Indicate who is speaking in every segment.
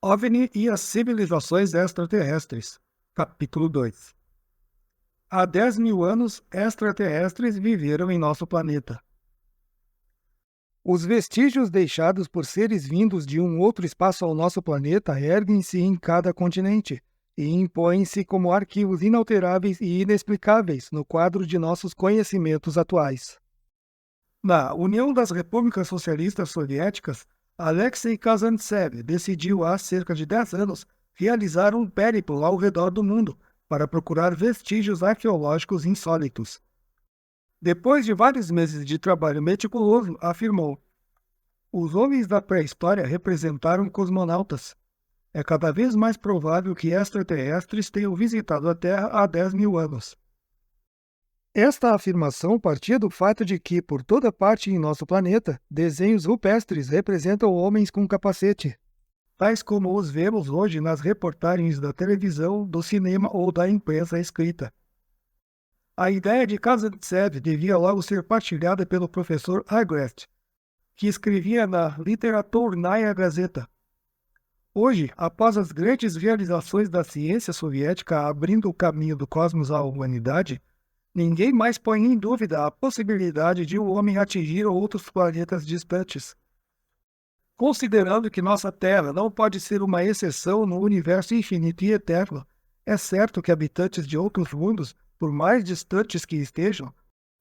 Speaker 1: OVNI e as civilizações extraterrestres. Capítulo 2. Há 10 mil anos, extraterrestres viveram em nosso planeta. Os vestígios deixados por seres vindos de um outro espaço ao nosso planeta erguem-se em cada continente e impõem-se como arquivos inalteráveis e inexplicáveis no quadro de nossos conhecimentos atuais. Na União das Repúblicas Socialistas Soviéticas, Alexei Kazantsev decidiu há cerca de 10 anos realizar um périplo ao redor do mundo para procurar vestígios arqueológicos insólitos. Depois de vários meses de trabalho meticuloso, afirmou: os homens da pré-história representaram cosmonautas. É cada vez mais provável que extraterrestres tenham visitado a Terra há 10 mil anos. Esta afirmação partia do fato de que, por toda parte em nosso planeta, desenhos rupestres representam homens com capacete, tais como os vemos hoje nas reportagens da televisão, do cinema ou da imprensa escrita. A ideia de Kazantsev devia logo ser partilhada pelo professor Agreste, que escrevia na Literaturnaya Gazeta. Hoje, após as grandes realizações da ciência soviética abrindo o caminho do cosmos à humanidade, ninguém mais põe em dúvida a possibilidade de o homem atingir outros planetas distantes. Considerando que nossa Terra não pode ser uma exceção no universo infinito e eterno, é certo que habitantes de outros mundos, por mais distantes que estejam,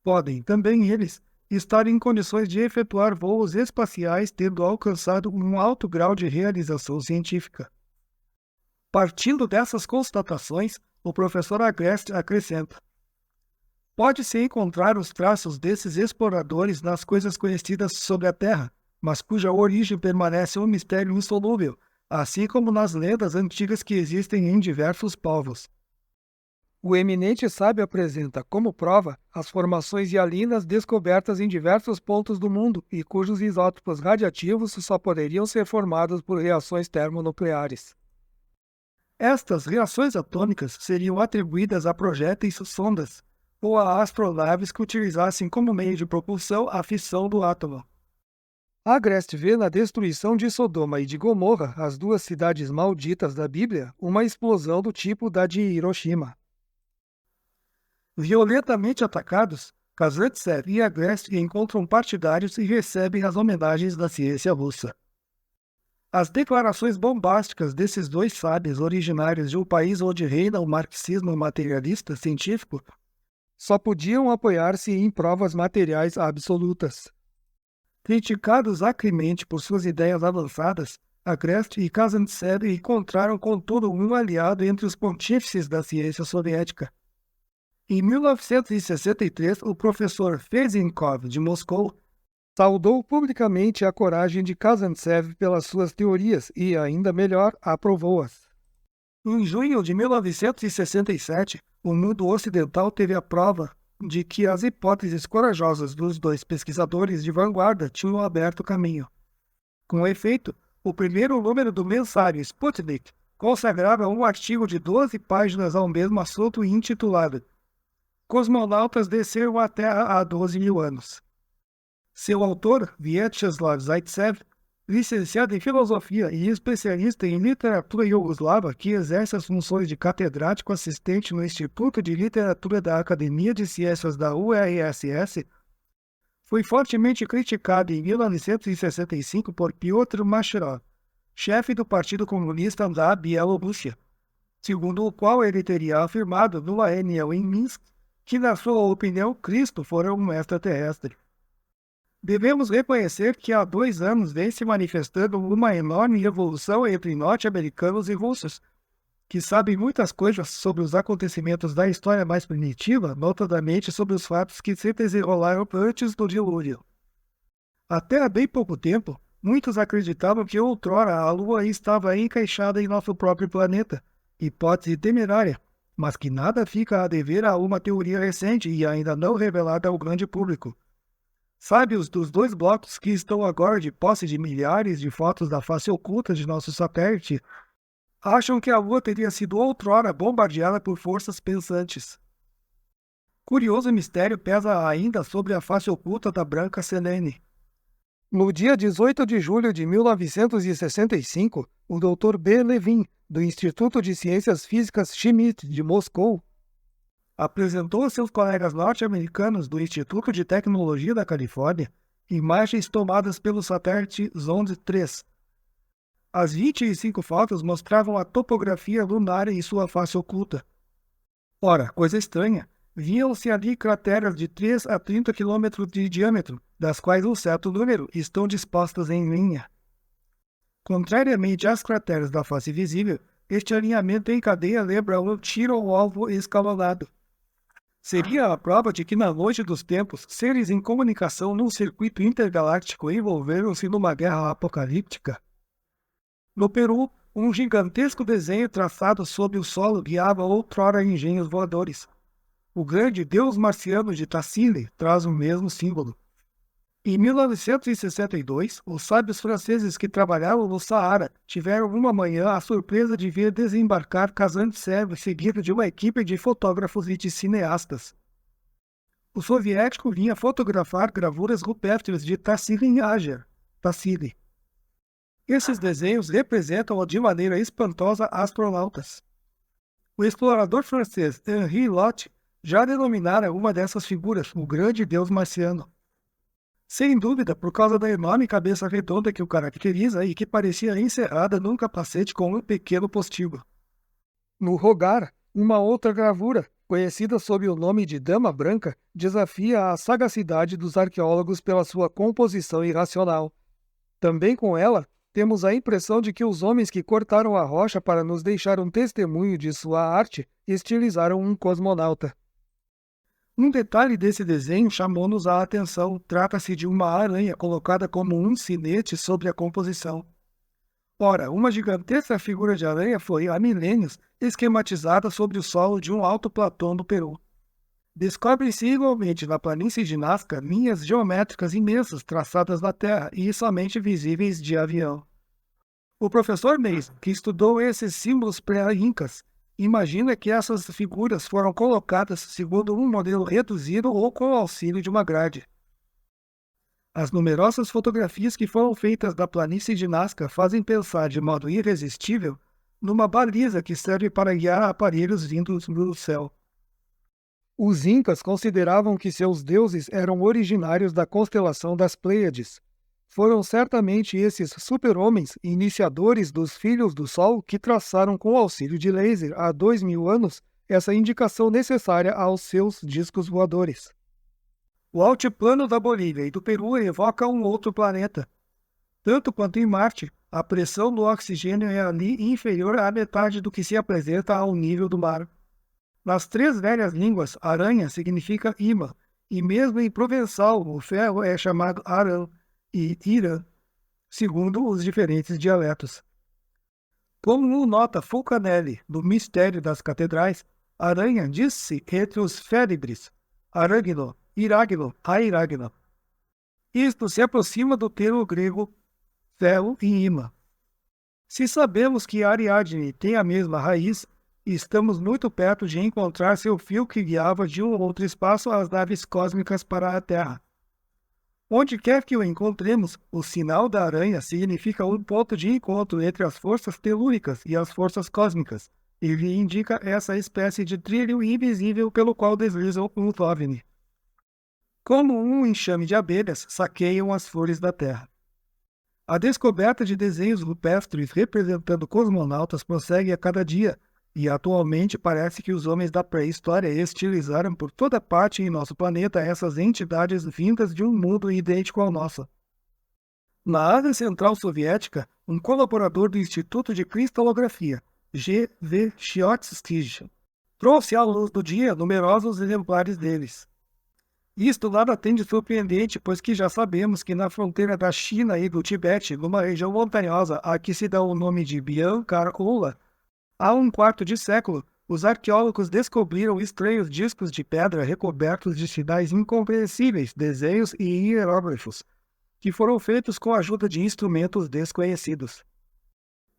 Speaker 1: podem, também eles, estar em condições de efetuar voos espaciais tendo alcançado um alto grau de realização científica. Partindo dessas constatações, o professor Agreste acrescenta: pode-se encontrar os traços desses exploradores nas coisas conhecidas sobre a Terra, mas cuja origem permanece um mistério insolúvel, assim como nas lendas antigas que existem em diversos povos. O eminente sábio apresenta como prova as formações hialinas descobertas em diversos pontos do mundo e cujos isótopos radiativos só poderiam ser formados por reações termonucleares. Estas reações atômicas seriam atribuídas a projéteis sondas, ou a astronaves que utilizassem como meio de propulsão a fissão do átomo. Agreste vê na destruição de Sodoma e de Gomorra, as duas cidades malditas da Bíblia, uma explosão do tipo da de Hiroshima. Violentamente atacados, Kazantsev e Agreste encontram partidários e recebem as homenagens da ciência russa. As declarações bombásticas desses dois sábios originários de um país onde reina o marxismo materialista científico só podiam apoiar-se em provas materiais absolutas. Criticados acremente por suas ideias avançadas, Agreste e Kazantsev encontraram contudo um aliado entre os pontífices da ciência soviética. Em 1963, o professor Fezinkov, de Moscou, saudou publicamente a coragem de Kazantsev pelas suas teorias e, ainda melhor, aprovou-as. Em junho de 1967, o mundo ocidental teve a prova de que as hipóteses corajosas dos dois pesquisadores de vanguarda tinham aberto o caminho. Com efeito, o primeiro número do mensário Sputnik consagrava um artigo de 12 páginas ao mesmo assunto intitulado Cosmonautas desceram à Terra há 12 mil anos. Seu autor, Vyacheslav Zaitsev, licenciado em filosofia e especialista em literatura iugoslava que exerce as funções de catedrático assistente no Instituto de Literatura da Academia de Ciências da URSS, foi fortemente criticado em 1965 por Pyotr Masharov, chefe do Partido Comunista da Bielorrússia, segundo o qual ele teria afirmado numa reunião em Minsk que, na sua opinião, Cristo fora um extraterrestre. Devemos reconhecer que há 2 anos vem se manifestando uma enorme revolução entre norte-americanos e russos, que sabem muitas coisas sobre os acontecimentos da história mais primitiva, notadamente sobre os fatos que se desenrolaram antes do dilúvio. Até há bem pouco tempo, muitos acreditavam que outrora a Lua estava encaixada em nosso próprio planeta, hipótese temerária, mas que nada fica a dever a uma teoria recente e ainda não revelada ao grande público. Sábios dos dois blocos que estão agora de posse de milhares de fotos da face oculta de nosso satélite acham que a Lua teria sido outrora bombardeada por forças pensantes. Curioso mistério pesa ainda sobre a face oculta da Branca Selene. No dia 18 de julho de 1965, o Dr. B. Levin, do Instituto de Ciências Físicas Schmidt de Moscou, apresentou a seus colegas norte-americanos do Instituto de Tecnologia da Califórnia imagens tomadas pelo satélite Zond 3. As 25 fotos mostravam a topografia lunar e sua face oculta. Ora, coisa estranha, viam-se ali crateras de 3 a 30 quilômetros de diâmetro, das quais um certo número estão dispostas em linha. Contrariamente às crateras da face visível, este alinhamento em cadeia lembra um tiro ao alvo escalonado. Seria a prova de que, na noite dos tempos, seres em comunicação num circuito intergaláctico envolveram-se numa guerra apocalíptica? No Peru, um gigantesco desenho traçado sob o solo guiava outrora engenhos voadores. O grande deus marciano de Tassili traz o mesmo símbolo. Em 1962, os sábios franceses que trabalhavam no Saara tiveram uma manhã a surpresa de ver desembarcar Kazantsev seguido de uma equipe de fotógrafos e de cineastas. O soviético vinha fotografar gravuras rupestres de Tassili Ager, Tassili. Esses desenhos representam de maneira espantosa astronautas. O explorador francês Henri Lott já denominara uma dessas figuras o grande deus marciano. Sem dúvida, por causa da enorme cabeça redonda que o caracteriza e que parecia encerrada num capacete com um pequeno postíbulo. No Rogar, uma outra gravura, conhecida sob o nome de Dama Branca, desafia a sagacidade dos arqueólogos pela sua composição irracional. Também com ela, temos a impressão de que os homens que cortaram a rocha para nos deixar um testemunho de sua arte estilizaram um cosmonauta. Um detalhe desse desenho chamou-nos a atenção. Trata-se de uma aranha colocada como um sinete sobre a composição. Ora, uma gigantesca figura de aranha foi, há milênios, esquematizada sobre o solo de um alto platô no Peru. Descobrem-se igualmente na planície de Nazca linhas geométricas imensas traçadas na terra e somente visíveis de avião. O professor Mason, que estudou esses símbolos pré-incas, imagina que essas figuras foram colocadas segundo um modelo reduzido ou com o auxílio de uma grade. As numerosas fotografias que foram feitas da planície de Nazca fazem pensar de modo irresistível numa baliza que serve para guiar aparelhos vindos do céu. Os incas consideravam que seus deuses eram originários da constelação das Pleiades. Foram certamente esses super-homens, iniciadores dos Filhos do Sol, que traçaram com o auxílio de laser há 2000 anos essa indicação necessária aos seus discos voadores. O altiplano da Bolívia e do Peru evoca um outro planeta. Tanto quanto em Marte, a pressão do oxigênio é ali inferior à metade do que se apresenta ao nível do mar. Nas três velhas línguas, aranha significa imã, e mesmo em provençal o ferro é chamado arã e Irã, segundo os diferentes dialetos. Como nota Fulcanelli, do Mistério das Catedrais, aranha diz-se entre os féribres, aragno, iragno, airagno. Isto se aproxima do termo grego ferro e imã. Se sabemos que Ariadne tem a mesma raiz, estamos muito perto de encontrar seu fio que guiava de um outro espaço as naves cósmicas para a Terra. Onde quer que o encontremos, o sinal da aranha significa um ponto de encontro entre as forças telúricas e as forças cósmicas, e indica essa espécie de trilho invisível pelo qual deslizam um OVNI. Como um enxame de abelhas saqueiam as flores da Terra. A descoberta de desenhos rupestres representando cosmonautas prossegue a cada dia, e atualmente parece que os homens da pré-história estilizaram por toda parte em nosso planeta essas entidades vindas de um mundo idêntico ao nosso. Na Ásia Central Soviética, um colaborador do Instituto de Cristalografia, G. V. Shiotsky, trouxe à luz do dia numerosos exemplares deles. Isto nada tem de surpreendente, pois que já sabemos que na fronteira da China e do Tibete, numa região montanhosa a que se dá o nome de Biancarcola, há um quarto de século, os arqueólogos descobriram estranhos discos de pedra recobertos de sinais incompreensíveis, desenhos e hieróglifos, que foram feitos com a ajuda de instrumentos desconhecidos.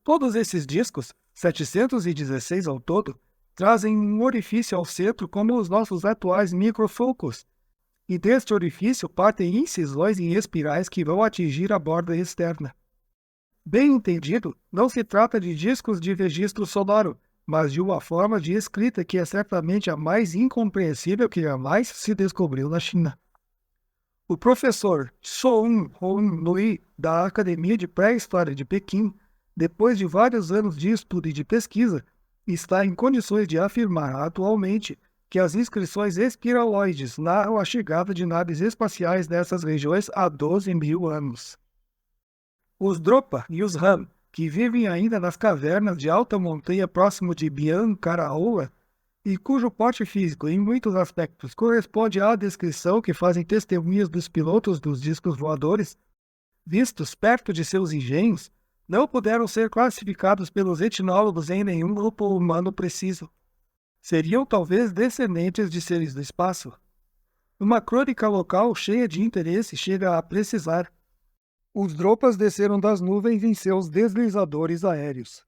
Speaker 1: Todos esses discos, 716 ao todo, trazem um orifício ao centro como os nossos atuais microfocos, e deste orifício partem incisões em espirais que vão atingir a borda externa. Bem entendido, não se trata de discos de registro sonoro, mas de uma forma de escrita que é certamente a mais incompreensível que jamais se descobriu na China. O professor Soun Hong-Lui, da Academia de Pré-História de Pequim, depois de vários anos de estudo e de pesquisa, está em condições de afirmar atualmente que as inscrições espiraloides narram a chegada de naves espaciais nessas regiões há 12 mil anos. Os Dropa e os Han, que vivem ainda nas cavernas de alta montanha próximo de Biancaraoa, e cujo porte físico, em muitos aspectos, corresponde à descrição que fazem testemunhas dos pilotos dos discos voadores, vistos perto de seus engenhos, não puderam ser classificados pelos etnólogos em nenhum grupo humano preciso. Seriam talvez descendentes de seres do espaço. Uma crônica local cheia de interesse chega a precisar: os Dropas desceram das nuvens em seus deslizadores aéreos.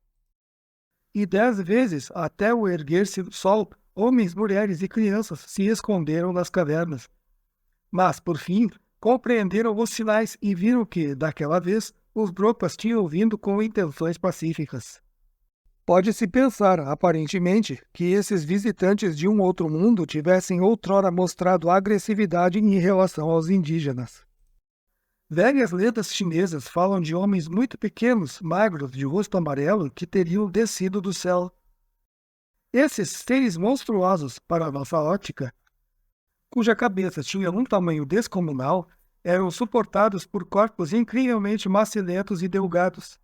Speaker 1: E 10 vezes, até o erguer-se do sol, homens, mulheres e crianças se esconderam nas cavernas. Mas, por fim, compreenderam os sinais e viram que, daquela vez, os Dropas tinham vindo com intenções pacíficas. Pode-se pensar, aparentemente, que esses visitantes de um outro mundo tivessem outrora mostrado agressividade em relação aos indígenas. Velhas lendas chinesas falam de homens muito pequenos, magros, de rosto amarelo, que teriam descido do céu. Esses seres monstruosos, para a nossa ótica, cuja cabeça tinha um tamanho descomunal, eram suportados por corpos incrivelmente macilentos e delgados.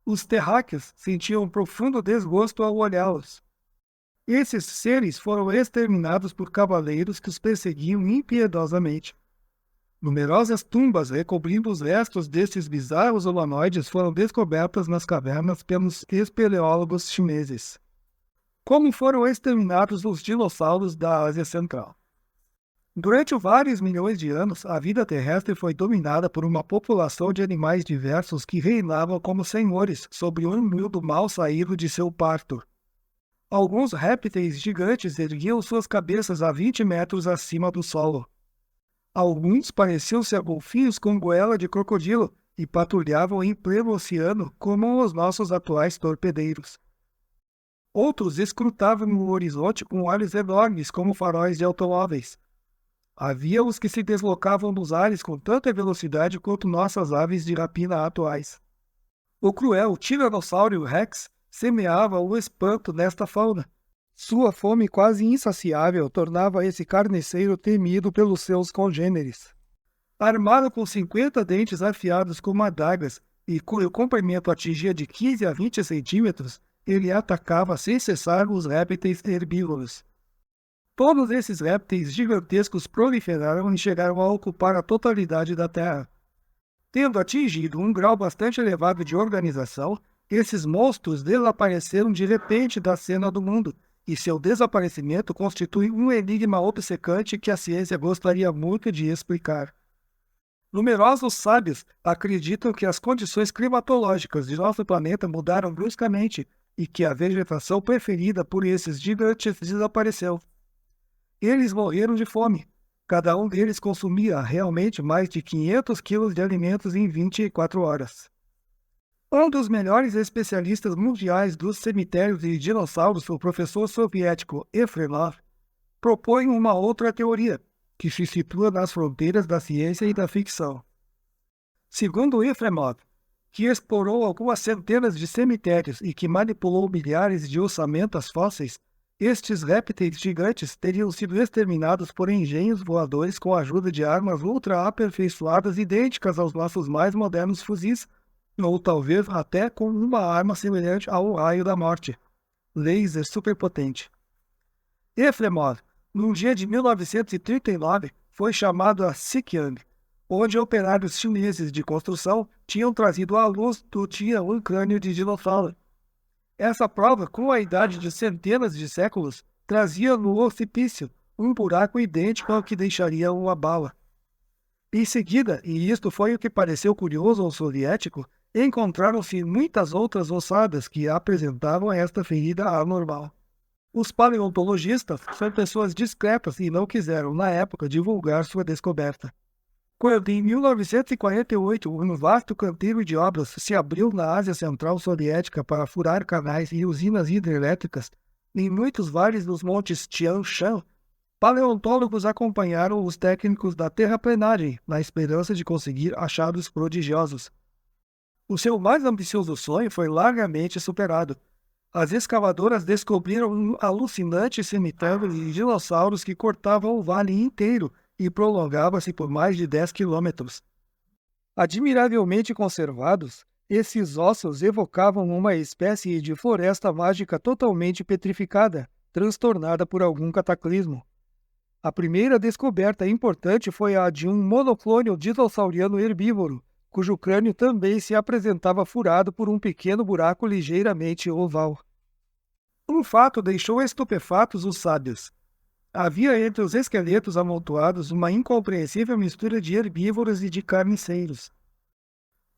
Speaker 1: Os terráqueos sentiam um profundo desgosto ao olhá-los. Esses seres foram exterminados por cavaleiros que os perseguiam impiedosamente. Numerosas tumbas recobrindo os restos desses bizarros humanoides foram descobertas nas cavernas pelos espeleólogos chineses. Como foram exterminados os dinossauros da Ásia Central? Durante vários milhões de anos, a vida terrestre foi dominada por uma população de animais diversos que reinavam como senhores sobre um mundo mal saído de seu parto. Alguns répteis gigantes erguiam suas cabeças a 20 metros acima do solo. Alguns pareciam ser golfinhos com goela de crocodilo e patrulhavam em pleno oceano como os nossos atuais torpedeiros. Outros escrutavam o horizonte com olhos enormes como faróis de automóveis. Havia os que se deslocavam nos ares com tanta velocidade quanto nossas aves de rapina atuais. O cruel Tiranossauro Rex semeava o espanto nesta fauna. Sua fome quase insaciável tornava esse carniceiro temido pelos seus congêneres. Armado com 50 dentes afiados como adagas e cujo comprimento atingia de 15 a 20 centímetros, ele atacava sem cessar os répteis herbívoros. Todos esses répteis gigantescos proliferaram e chegaram a ocupar a totalidade da Terra. Tendo atingido um grau bastante elevado de organização, esses monstros desapareceram de repente da cena do mundo, e seu desaparecimento constitui um enigma obcecante que a ciência gostaria muito de explicar. Numerosos sábios acreditam que as condições climatológicas de nosso planeta mudaram bruscamente e que a vegetação preferida por esses gigantes desapareceu. Eles morreram de fome. Cada um deles consumia realmente mais de 500 quilos de alimentos em 24 horas. Um dos melhores especialistas mundiais dos cemitérios de dinossauros, o professor soviético Efremov, propõe uma outra teoria, que se situa nas fronteiras da ciência e da ficção. Segundo Efremov, que explorou algumas centenas de cemitérios e que manipulou milhares de ossamentas fósseis, estes répteis gigantes teriam sido exterminados por engenhos voadores com a ajuda de armas ultra-aperfeiçoadas idênticas aos nossos mais modernos fuzis, ou talvez até com uma arma semelhante ao raio da morte, laser superpotente. Efremov, num dia de 1939, foi chamado a Xi'an, onde operários chineses de construção tinham trazido à luz do dia um crânio de dinossauro. Essa prova, com a idade de centenas de séculos, trazia no ocipício um buraco idêntico ao que deixaria uma bala. Em seguida, e isto foi o que pareceu curioso ao soviético, encontraram-se muitas outras ossadas que apresentavam esta ferida anormal. Os paleontologistas são pessoas discretas e não quiseram, na época, divulgar sua descoberta. Quando, em 1948, um vasto canteiro de obras se abriu na Ásia Central Soviética para furar canais e usinas hidrelétricas em muitos vales dos montes Tian Shan, paleontólogos acompanharam os técnicos da terraplenagem na esperança de conseguir achados prodigiosos. O seu mais ambicioso sonho foi largamente superado. As escavadoras descobriram um alucinante cemitério de dinossauros que cortava o vale inteiro e prolongava-se por mais de 10 quilômetros. Admiravelmente conservados, esses ossos evocavam uma espécie de floresta mágica totalmente petrificada, transtornada por algum cataclismo. A primeira descoberta importante foi a de um monoclônio dinossauriano herbívoro, cujo crânio também se apresentava furado por um pequeno buraco ligeiramente oval. Um fato deixou estupefatos os sábios. Havia entre os esqueletos amontoados uma incompreensível mistura de herbívoros e de carniceiros.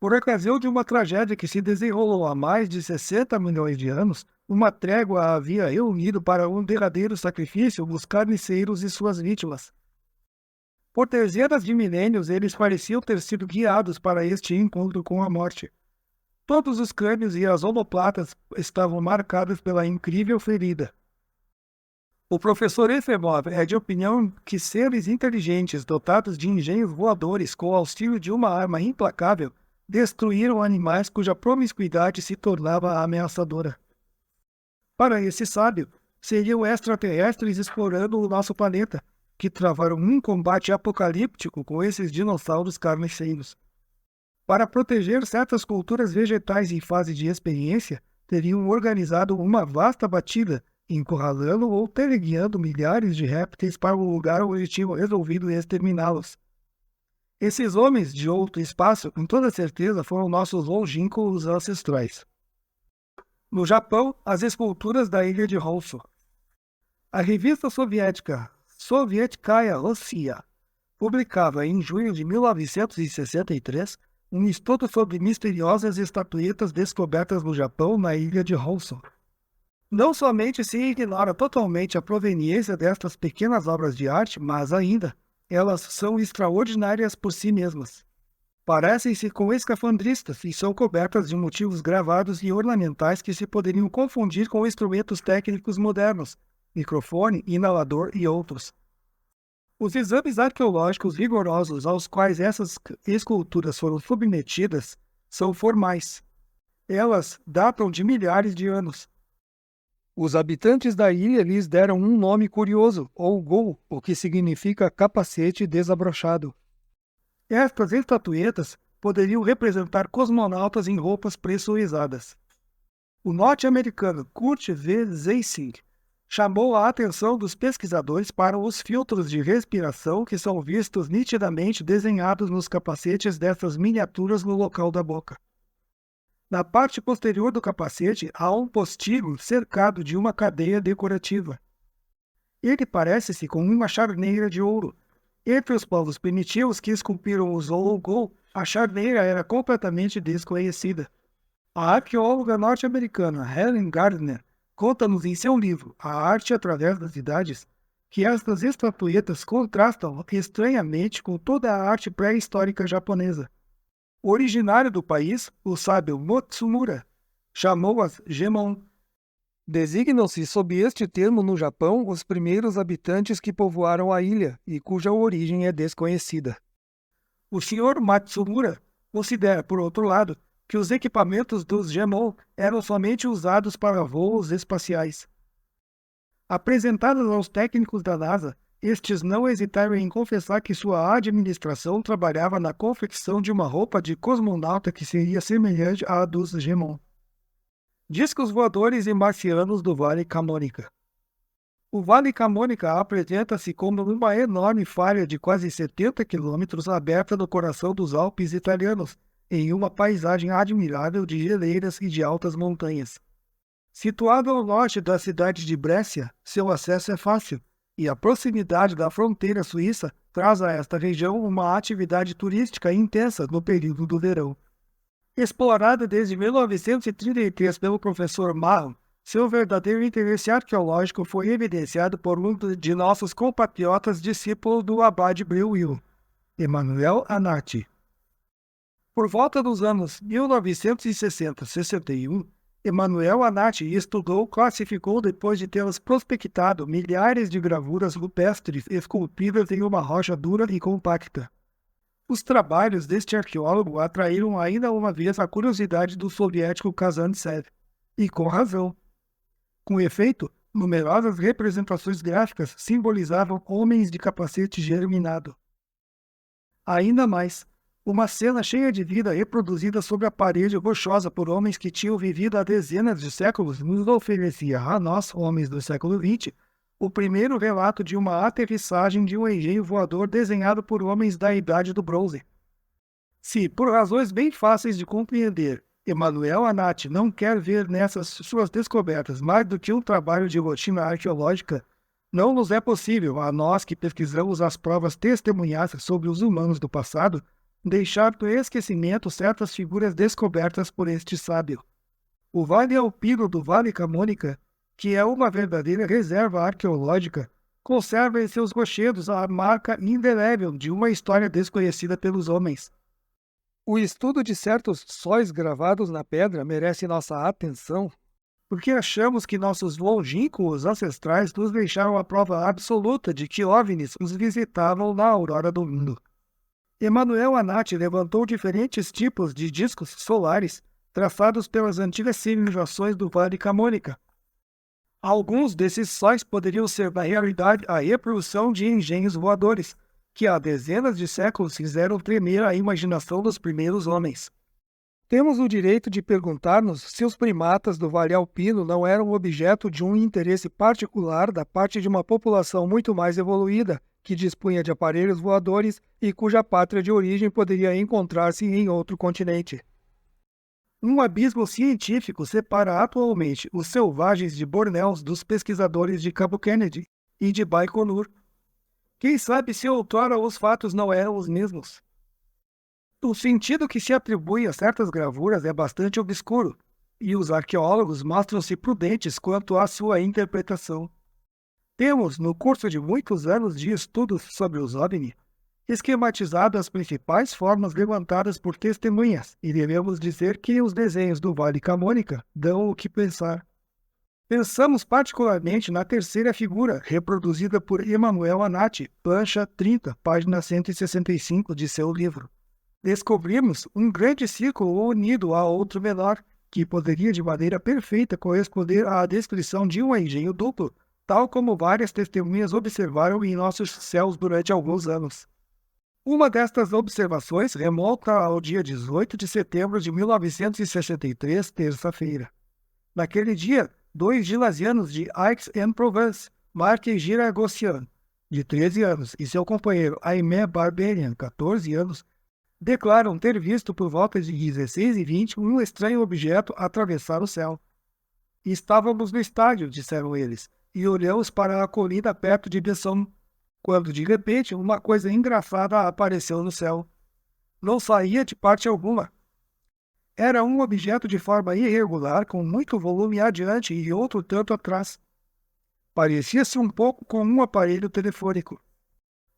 Speaker 1: Por ocasião de uma tragédia que se desenrolou há mais de 60 milhões de anos, uma trégua havia reunido para um derradeiro sacrifício os carniceiros e suas vítimas. Por dezenas de milênios, eles pareciam ter sido guiados para este encontro com a morte. Todos os crânios e as omoplatas estavam marcados pela incrível ferida. O professor Efemov é de opinião que seres inteligentes dotados de engenhos voadores com o auxílio de uma arma implacável destruíram animais cuja promiscuidade se tornava ameaçadora. Para esse sábio, seriam extraterrestres explorando o nosso planeta, que travaram um combate apocalíptico com esses dinossauros carniceiros. Para proteger certas culturas vegetais em fase de experiência, teriam organizado uma vasta batida, encurralando ou teleguiando milhares de répteis para o lugar onde tinham resolvido exterminá-los. Esses homens de outro espaço, com toda certeza, foram nossos longínquos ancestrais. No Japão, as esculturas da ilha de Honshu. A revista soviética Sovietskaya Rossiya publicava em junho de 1963 um estudo sobre misteriosas estatuetas descobertas no Japão na ilha de Honshu. Não somente se ignora totalmente a proveniência destas pequenas obras de arte, mas ainda elas são extraordinárias por si mesmas. Parecem-se com escafandristas e são cobertas de motivos gravados e ornamentais que se poderiam confundir com instrumentos técnicos modernos, microfone, inalador e outros. Os exames arqueológicos rigorosos aos quais essas esculturas foram submetidas são formais. Elas datam de milhares de anos. Os habitantes da ilha lhes deram um nome curioso, ou gol, o que significa capacete desabrochado. Estas estatuetas poderiam representar cosmonautas em roupas pressuizadas. O norte-americano Kurt V. Zeissing chamou a atenção dos pesquisadores para os filtros de respiração que são vistos nitidamente desenhados nos capacetes dessas miniaturas no local da boca. Na parte posterior do capacete há um postíbulo cercado de uma cadeia decorativa. Ele parece-se com uma charneira de ouro. Entre os povos primitivos que esculpiram o Zologol, a charneira era completamente desconhecida. A arqueóloga norte-americana Helen Gardner conta-nos em seu livro A Arte através das Idades que estas estatuetas contrastam estranhamente com toda a arte pré-histórica japonesa. Originário do país, o sábio Motsumura chamou-as Gemon. Designam-se sob este termo no Japão os primeiros habitantes que povoaram a ilha e cuja origem é desconhecida. O Sr. Matsumura considera, por outro lado, que os equipamentos dos Gemon eram somente usados para voos espaciais. Apresentados aos técnicos da NASA, estes não hesitaram em confessar que sua administração trabalhava na confecção de uma roupa de cosmonauta que seria semelhante à dos Gemon. Discos voadores e marcianos do Vale Camonica. O Vale Camonica apresenta-se como uma enorme falha de quase 70 quilômetros aberta no coração dos Alpes italianos, em uma paisagem admirável de geleiras e de altas montanhas. Situado ao norte da cidade de Brescia, seu acesso é fácil, e a proximidade da fronteira suíça traz a esta região uma atividade turística intensa no período do verão. Explorada desde 1933 pelo professor Mahon, seu verdadeiro interesse arqueológico foi evidenciado por um de nossos compatriotas discípulos do Abade Breuil. Emmanuel Anati. Por volta dos anos 1960-61, Emmanuel Anati estudou, classificou depois de tê-las prospectado milhares de gravuras rupestres esculpidas em uma rocha dura e compacta. Os trabalhos deste arqueólogo atraíram ainda uma vez a curiosidade do soviético Kazantsev, e com razão. Com efeito, numerosas representações gráficas simbolizavam homens de capacete germinado. Ainda mais, uma cena cheia de vida reproduzida sobre a parede rochosa por homens que tinham vivido há dezenas de séculos nos oferecia a nós, homens do século XX, o primeiro relato de uma aterrissagem de um engenho voador desenhado por homens da Idade do Bronze. Se, por razões bem fáceis de compreender, Emmanuel Anati não quer ver nessas suas descobertas mais do que um trabalho de rotina arqueológica, não nos é possível, a nós que pesquisamos as provas testemunhadas sobre os humanos do passado, deixar no esquecimento certas figuras descobertas por este sábio. O Vale Alpino do Vale Camonica, que é uma verdadeira reserva arqueológica, conserva em seus rochedos a marca indelével de uma história desconhecida pelos homens. O estudo de certos sóis gravados na pedra merece nossa atenção, porque achamos que nossos longínquos ancestrais nos deixaram a prova absoluta de que OVNIs os visitavam na aurora do mundo. Emmanuel Anati levantou diferentes tipos de discos solares traçados pelas antigas civilizações do Vale Camonica. Alguns desses sóis poderiam ser, na realidade, a reprodução de engenhos voadores, que há dezenas de séculos fizeram tremer a imaginação dos primeiros homens. Temos o direito de perguntar-nos se os primatas do Vale Alpino não eram objeto de um interesse particular da parte de uma população muito mais evoluída, que dispunha de aparelhos voadores e cuja pátria de origem poderia encontrar-se em outro continente. Um abismo científico separa atualmente os selvagens de Bornéu dos pesquisadores de Cabo Kennedy e de Baikonur. Quem sabe se outrora os fatos não eram os mesmos? O sentido que se atribui a certas gravuras é bastante obscuro, e os arqueólogos mostram-se prudentes quanto à sua interpretação. Temos, no curso de muitos anos de estudos sobre os OVNI, esquematizado as principais formas levantadas por testemunhas, e devemos dizer que os desenhos do Vale Camonica dão o que pensar. Pensamos particularmente na terceira figura, reproduzida por Emmanuel Anati, plancha 30, página 165 de seu livro. Descobrimos um grande círculo unido a outro menor, que poderia de maneira perfeita corresponder à descrição de um engenho duplo, tal como várias testemunhas observaram em nossos céus durante alguns anos. Uma destas observações remonta ao dia 18 de setembro de 1963, terça-feira. Naquele dia, 2 gilasianos de Aix-en-Provence, Marc Giragossian, de 13 anos, e seu companheiro Aimé Barberian, 14 anos, declaram ter visto por volta de 16h20 um estranho objeto atravessar o céu. Estávamos no estádio, disseram eles, e olhamos para a colina perto de Besson, quando de repente uma coisa engraçada apareceu no céu. Não saía de parte alguma. Era um objeto de forma irregular, com muito volume adiante e outro tanto atrás. Parecia-se um pouco com um aparelho telefônico.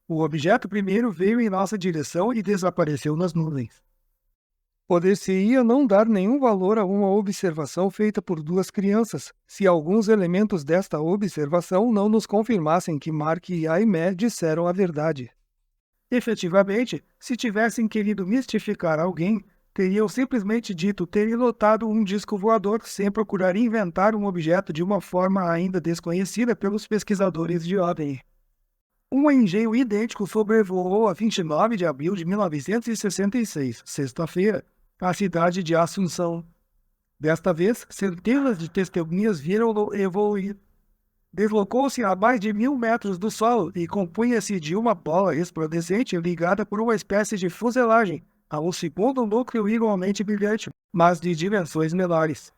Speaker 1: O objeto primeiro veio em nossa direção e desapareceu nas nuvens. Poder-se-ia não dar nenhum valor a uma observação feita por duas crianças, se alguns elementos desta observação não nos confirmassem que Mark e Aimé disseram a verdade. Efetivamente, se tivessem querido mistificar alguém, teriam simplesmente dito terem notado um disco voador sem procurar inventar um objeto de uma forma ainda desconhecida pelos pesquisadores de OVNI. Um engenho idêntico sobrevoou a 29 de abril de 1966, sexta-feira, a cidade de Assunção. Desta vez, centenas de testemunhas viram-no evoluir. Deslocou-se a mais de 1.000 metros do solo e compunha-se de uma bola resplandecente ligada por uma espécie de fuselagem a um segundo núcleo igualmente brilhante, mas de dimensões menores.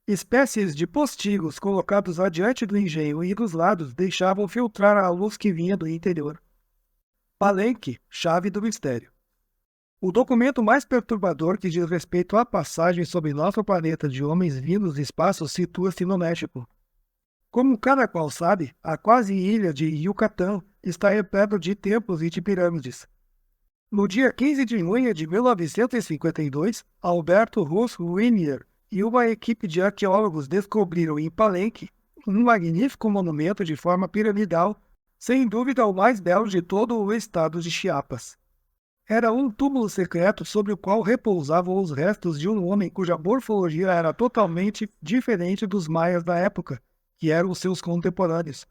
Speaker 1: Espécies de postigos colocados adiante do engenho e dos lados deixavam filtrar a luz que vinha do interior. Palenque, chave do mistério. O documento mais perturbador que diz respeito à passagem sobre nosso planeta de homens vindos do espaço situa-se no México. Como cada qual sabe, a quase ilha de Yucatán está repleta de templos e de pirâmides. No dia 15 de junho de 1952, Alberto Russo Winier e uma equipe de arqueólogos descobriram em Palenque um magnífico monumento de forma piramidal, sem dúvida o mais belo de todo o estado de Chiapas. Era um túmulo secreto sobre o qual repousavam os restos de um homem cuja morfologia era totalmente diferente dos maias da época, que eram os seus contemporâneos.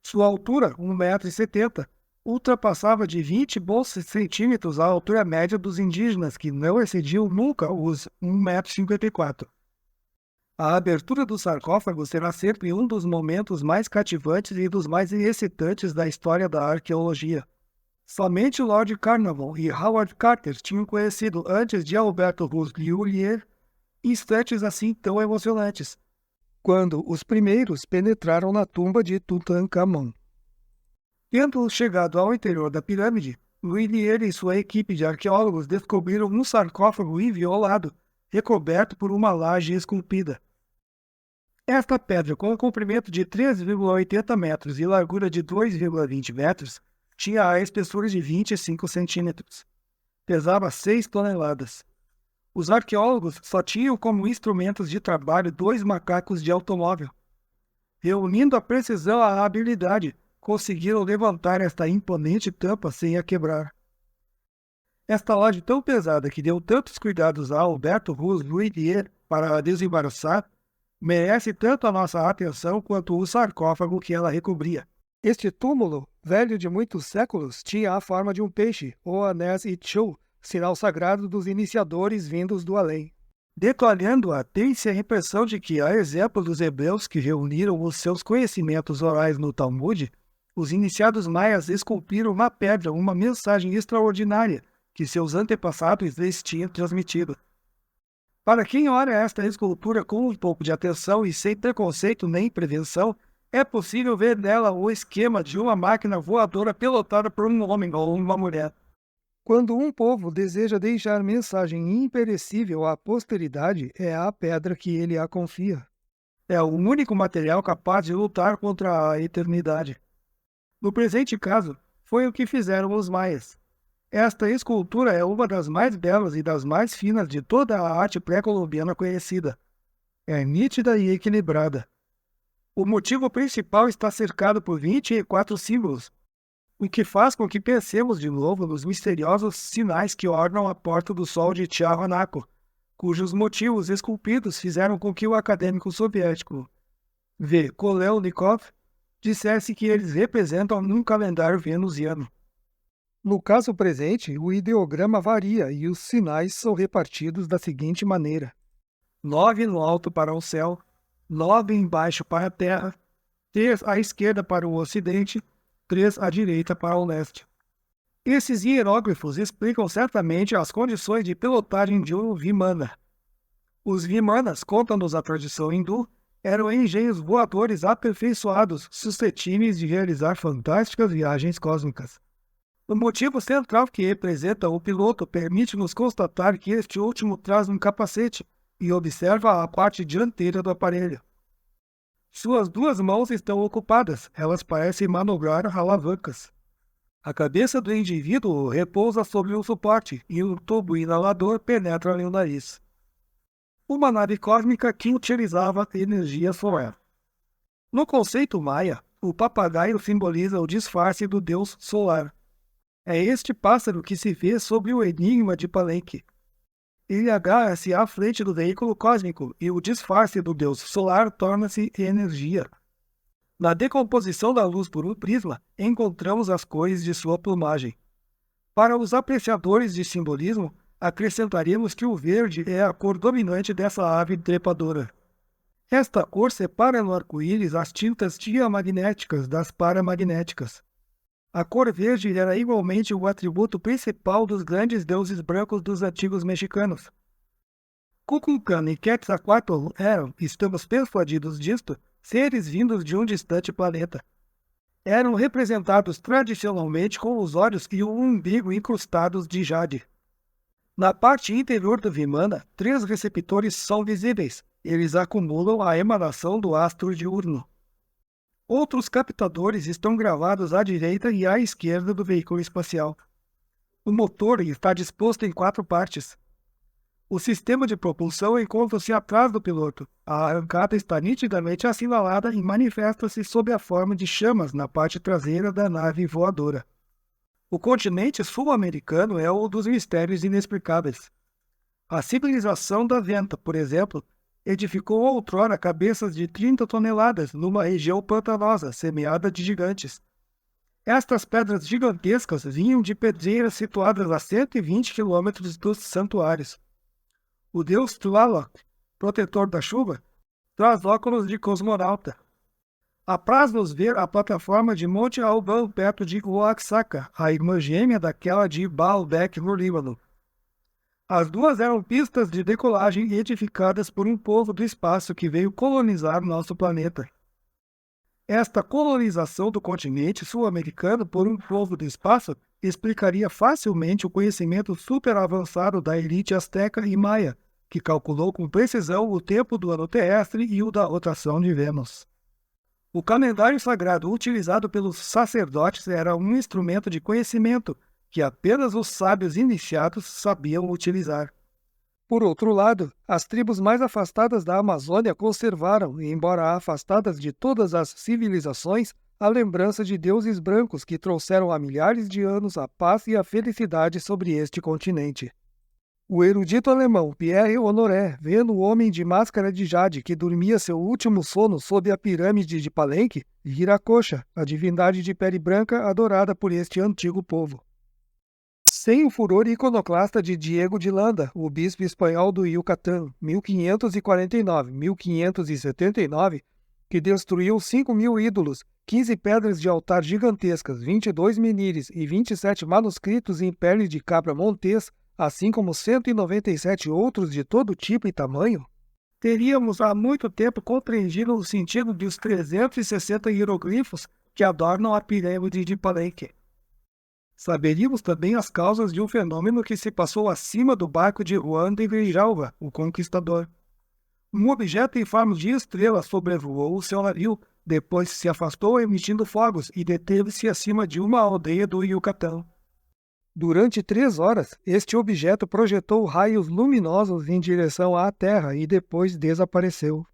Speaker 1: Sua altura, 1,70 m, ultrapassava de 20 bons centímetros a altura média dos indígenas, que não excediam nunca os 1,54 m. A abertura do sarcófago será sempre um dos momentos mais cativantes e dos mais excitantes da história da arqueologia. Somente Lord Carnarvon e Howard Carter tinham conhecido antes de Alberto Russo Winier instantes assim tão emocionantes, quando os primeiros penetraram na tumba de Tutankhamon. Tendo chegado ao interior da pirâmide, Winier e sua equipe de arqueólogos descobriram um sarcófago inviolado, recoberto por uma laje esculpida. Esta pedra, com um comprimento de 3,80 metros e largura de 2,20 metros, tinha a espessura de 25 centímetros. Pesava 6 toneladas. Os arqueólogos só tinham como instrumentos de trabalho 2 macacos de automóvel. Reunindo a precisão à habilidade, conseguiram levantar esta imponente tampa sem a quebrar. Esta laje tão pesada que deu tantos cuidados a Alberto Russo Winier para a desembaraçar, merece tanto a nossa atenção quanto o sarcófago que ela recobria. Este túmulo, velho de muitos séculos, tinha a forma de um peixe, ou anés Itchu, sinal sagrado dos iniciadores vindos do além. Detalhando-a, tem-se a impressão de que, a exemplo dos hebreus que reuniram os seus conhecimentos orais no Talmud, os iniciados maias esculpiram na pedra uma mensagem extraordinária que seus antepassados lhes tinham transmitido. Para quem olha esta escultura com um pouco de atenção e sem preconceito nem prevenção, é possível ver nela o esquema de uma máquina voadora pilotada por um homem ou uma mulher. Quando um povo deseja deixar mensagem imperecível à posteridade, é a pedra que ele a confia. É o único material capaz de lutar contra a eternidade. No presente caso, foi o que fizeram os maias. Esta escultura é uma das mais belas e das mais finas de toda a arte pré-colombiana conhecida. É nítida e equilibrada. O motivo principal está cercado por 24 símbolos, o que faz com que pensemos de novo nos misteriosos sinais que ornam a Porta do Sol de Tiahuanaco, cujos motivos esculpidos fizeram com que o acadêmico soviético V. Kolelnikov dissesse que eles representam um calendário venusiano. No caso presente, o ideograma varia e os sinais são repartidos da seguinte maneira: 9 no alto para o céu, 9 embaixo para a terra, 3 à esquerda para o ocidente, 3 à direita para o leste. Esses hieróglifos explicam certamente as condições de pilotagem de um Vimana. Os Vimanas, conta-nos a tradição hindu, eram engenhos voadores aperfeiçoados, suscetíveis de realizar fantásticas viagens cósmicas. O motivo central que representa o piloto permite-nos constatar que este último traz um capacete e observa a parte dianteira do aparelho. Suas 2 mãos estão ocupadas, elas parecem manobrar alavancas. A cabeça do indivíduo repousa sobre um suporte e um tubo inalador penetra no nariz. Uma nave cósmica que utilizava energia solar. No conceito maia, o papagaio simboliza o disfarce do deus solar. É este pássaro que se vê sobre o enigma de Palenque. Ele agarra-se à frente do veículo cósmico e o disfarce do deus solar torna-se energia. Na decomposição da luz por um prisma, encontramos as cores de sua plumagem. Para os apreciadores de simbolismo, acrescentaremos que o verde é a cor dominante dessa ave trepadora. Esta cor separa no arco-íris as tintas diamagnéticas das paramagnéticas. A cor verde era igualmente o atributo principal dos grandes deuses brancos dos antigos mexicanos. Kukulkan e Quetzalcoatl eram, estamos persuadidos disto, seres vindos de um distante planeta. Eram representados tradicionalmente com os olhos e o umbigo incrustados de jade. Na parte interior do Vimana, 3 receptores são visíveis. Eles acumulam a emanação do astro diurno. Outros captadores estão gravados à direita e à esquerda do veículo espacial. O motor está disposto em 4 partes. O sistema de propulsão encontra-se atrás do piloto. A arrancada está nitidamente assinalada e manifesta-se sob a forma de chamas na parte traseira da nave voadora. O continente sul-americano é um dos mistérios inexplicáveis. A civilização da Venta, por exemplo, edificou outrora cabeças de 30 toneladas numa região pantanosa, semeada de gigantes. Estas pedras gigantescas vinham de pedreiras situadas a 120 quilômetros dos santuários. O deus Tlaloc, protetor da chuva, traz óculos de cosmonauta. Apraz-nos ver a plataforma de Monte Alban perto de Oaxaca, a irmã gêmea daquela de Baalbek no Líbano. As duas eram pistas de decolagem edificadas por um povo do espaço que veio colonizar nosso planeta. Esta colonização do continente sul-americano por um povo do espaço explicaria facilmente o conhecimento superavançado da elite asteca e maia, que calculou com precisão o tempo do ano terrestre e o da rotação de Vênus. O calendário sagrado utilizado pelos sacerdotes era um instrumento de conhecimento que apenas os sábios iniciados sabiam utilizar. Por outro lado, as tribos mais afastadas da Amazônia conservaram, embora afastadas de todas as civilizações, a lembrança de deuses brancos que trouxeram há milhares de anos a paz e a felicidade sobre este continente. O erudito alemão Pierre Honoré, vendo o homem de máscara de jade que dormia seu último sono sob a pirâmide de Palenque, Viracocha, a divindade de pele branca adorada por este antigo povo. Sem o furor iconoclasta de Diego de Landa, o bispo espanhol do Yucatán, 1549-1579, que destruiu 5.000 ídolos, 15 pedras de altar gigantescas, 22 menires e 27 manuscritos em pele de cabra montês, assim como 197 outros de todo tipo e tamanho, teríamos há muito tempo compreendido o sentido dos 360 hieroglifos que adornam a pirâmide de Palenque. Saberíamos também as causas de um fenômeno que se passou acima do barco de Juan de Grijalva, o Conquistador. Um objeto em forma de estrela sobrevoou o seu navio, depois se afastou emitindo fogos e deteve-se acima de uma aldeia do Yucatán. Durante 3 horas, este objeto projetou raios luminosos em direção à Terra e depois desapareceu.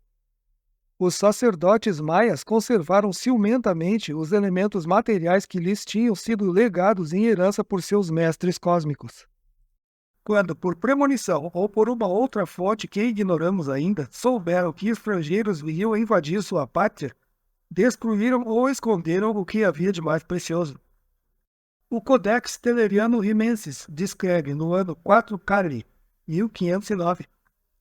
Speaker 1: Os sacerdotes maias conservaram ciumentamente os elementos materiais que lhes tinham sido legados em herança por seus mestres cósmicos. Quando, por premonição ou por uma outra fonte que ignoramos ainda, souberam que estrangeiros viriam invadir sua pátria, destruíram ou esconderam o que havia de mais precioso. O Codex Telleriano-Rimensis descreve no ano 4 Carli, 1509,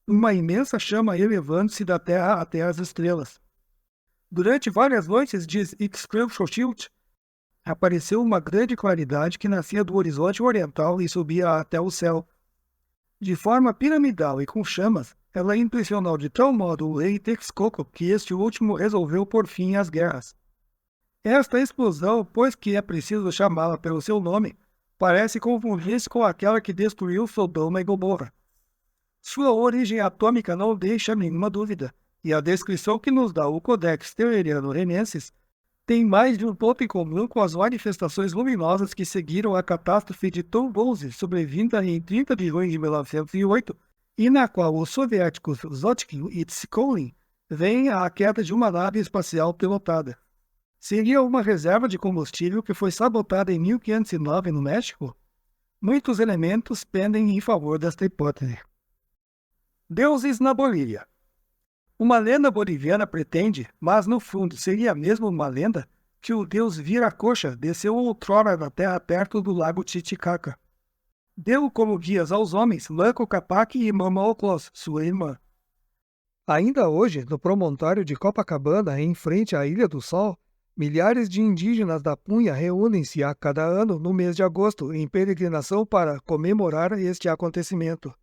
Speaker 1: uma imensa chama elevando-se da terra até as estrelas. Durante várias noites, diz Ixtlilxochitl, apareceu uma grande claridade que nascia do horizonte oriental e subia até o céu. De forma piramidal e com chamas, ela impressionou de tal modo o rei Texcoco que este último resolveu pôr fim às guerras. Esta explosão, pois que é preciso chamá-la pelo seu nome, parece confundir-se com aquela que destruiu Sodoma e Gomorra. Sua origem atômica não deixa nenhuma dúvida, e a descrição que nos dá o Codex Telleriano-Rimensis tem mais de um ponto em comum com as manifestações luminosas que seguiram a catástrofe de Tobolsk, sobrevinda em 30 de junho de 1908, e na qual os soviéticos Zotkin e Tsikholin veem a queda de uma nave espacial pilotada. Seria uma reserva de combustível que foi sabotada em 1509 no México? Muitos elementos pendem em favor desta hipótese. Deuses na Bolívia. Uma lenda boliviana pretende, mas no fundo seria mesmo uma lenda, que o deus Viracocha desceu outrora da terra perto do lago Titicaca. Deu como guias aos homens Manco Cápac e Mama Oclós, sua irmã. Ainda hoje, no promontório de Copacabana, em frente à Ilha do Sol, milhares de indígenas da Punha reúnem-se a cada ano no mês de agosto em peregrinação para comemorar este acontecimento.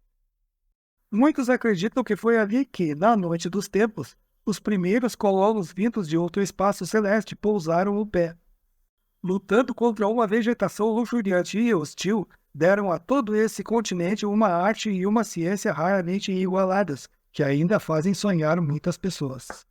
Speaker 1: Muitos acreditam que foi ali que, na noite dos tempos, os primeiros colonos vindos de outro espaço celeste pousaram o pé. Lutando contra uma vegetação luxuriante e hostil, deram a todo esse continente uma arte e uma ciência raramente igualadas, que ainda fazem sonhar muitas pessoas.